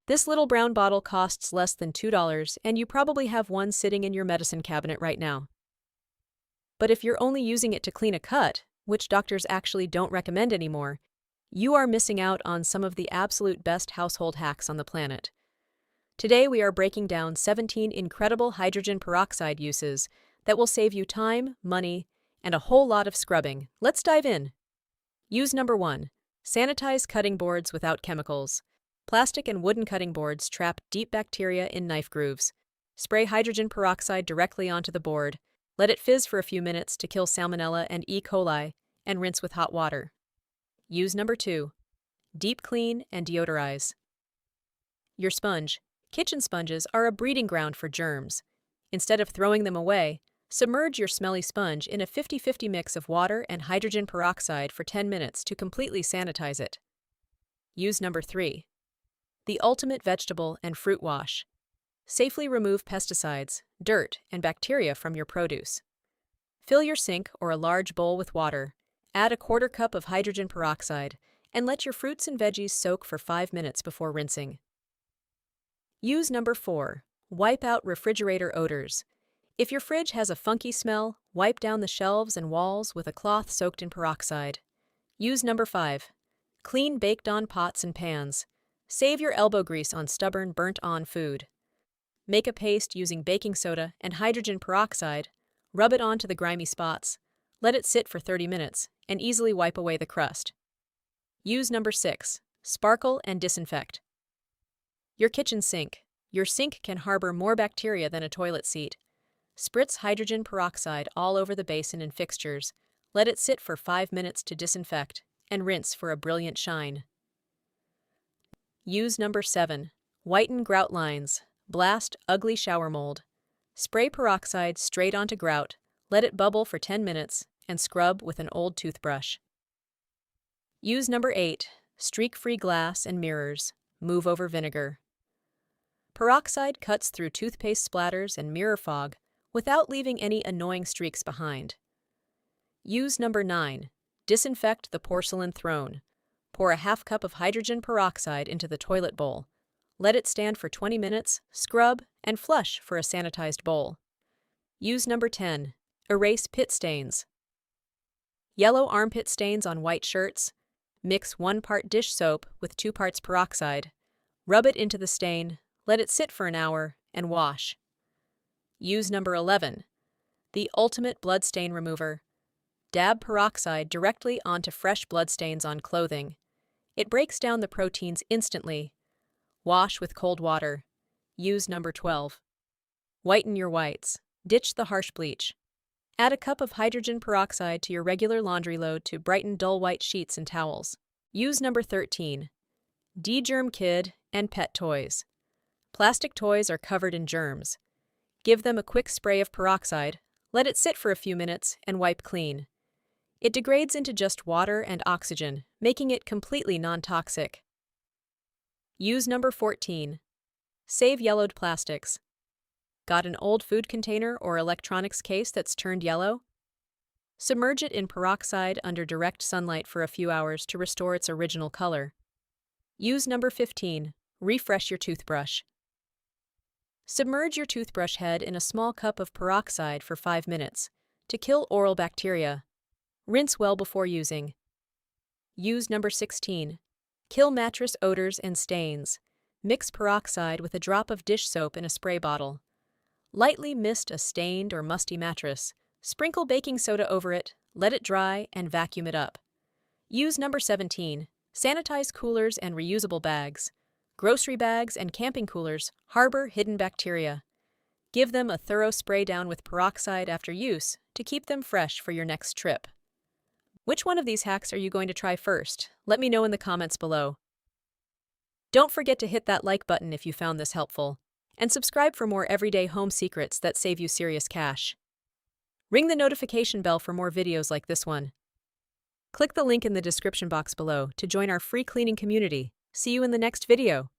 This little brown bottle costs less than $2, and you probably have one sitting in your medicine cabinet right now. But if you're only using it to clean a cut, which doctors actually don't recommend anymore, you are missing out on some of the absolute best household hacks on the planet. Today we are breaking down 17 incredible hydrogen peroxide uses that will save you time, money, and a whole lot of scrubbing. Let's dive in. Use number 1. Sanitize cutting boards without chemicals. Plastic and wooden cutting boards trap deep bacteria in knife grooves. Spray hydrogen peroxide directly onto the board. Let it fizz for a few minutes to kill salmonella and E. coli, and rinse with hot water. Use number 2. Deep clean and deodorize. Your sponge. Kitchen sponges are a breeding ground for germs. Instead of throwing them away, submerge your smelly sponge in a 50-50 mix of water and hydrogen peroxide for 10 minutes to completely sanitize it. Use number 3. The ultimate vegetable and fruit wash. Safely remove pesticides, dirt, and bacteria from your produce. Fill your sink or a large bowl with water, add a quarter cup of hydrogen peroxide, and let your fruits and veggies soak for 5 minutes before rinsing. Use number 4. Wipe out refrigerator odors. If your fridge has a funky smell, wipe down the shelves and walls with a cloth soaked in peroxide. Use number 5. Clean baked-on pots and pans. Save your elbow grease on stubborn, burnt-on food. Make a paste using baking soda and hydrogen peroxide, rub it onto the grimy spots, let it sit for 30 minutes, and easily wipe away the crust. Use number 6. Sparkle and disinfect. Your kitchen sink. Your sink can harbor more bacteria than a toilet seat. Spritz hydrogen peroxide all over the basin and fixtures, let it sit for 5 minutes to disinfect, and rinse for a brilliant shine. Use number 7. Whiten grout lines. Blast ugly shower mold. Spray peroxide straight onto grout, let it bubble for 10 minutes, and scrub with an old toothbrush. Use number 8. Streak-free glass and mirrors. Move over vinegar. Peroxide cuts through toothpaste splatters and mirror fog without leaving any annoying streaks behind. Use number 9. Disinfect the porcelain throne. Pour a half cup of hydrogen peroxide into the toilet bowl. Let it stand for 20 minutes, scrub, and flush for a sanitized bowl. Use number 10. Erase pit stains. Yellow armpit stains on white shirts. Mix 1 part dish soap with 2 parts peroxide. Rub it into the stain, let it sit for an hour, and wash. Use number 11. The ultimate blood stain remover. Dab peroxide directly onto fresh blood stains on clothing. It breaks down the proteins instantly. Wash with cold water. Use number 12. Whiten your whites. Ditch the harsh bleach. Add a cup of hydrogen peroxide to your regular laundry load to brighten dull white sheets and towels. Use number 13. De-germ kid and pet toys. Plastic toys are covered in germs. Give them a quick spray of peroxide, let it sit for a few minutes, and wipe clean. It degrades into just water and oxygen, making it completely non-toxic. Use number 14. Save yellowed plastics. Got an old food container or electronics case that's turned yellow? Submerge it in peroxide under direct sunlight for a few hours to restore its original color. Use number 15. Refresh your toothbrush. Submerge your toothbrush head in a small cup of peroxide for 5 minutes to kill oral bacteria. Rinse well before using. Use number 16. Kill mattress odors and stains. Mix peroxide with a drop of dish soap in a spray bottle. Lightly mist a stained or musty mattress. Sprinkle baking soda over it, let it dry, and vacuum it up. Use number 17. Sanitize coolers and reusable bags. Grocery bags and camping coolers harbor hidden bacteria. Give them a thorough spray down with peroxide after use to keep them fresh for your next trip. Which one of these hacks are you going to try first? Let me know in the comments below. Don't forget to hit that like button if you found this helpful, and subscribe for more everyday home secrets that save you serious cash. Ring the notification bell for more videos like this one. Click the link in the description box below to join our free cleaning community. See you in the next video.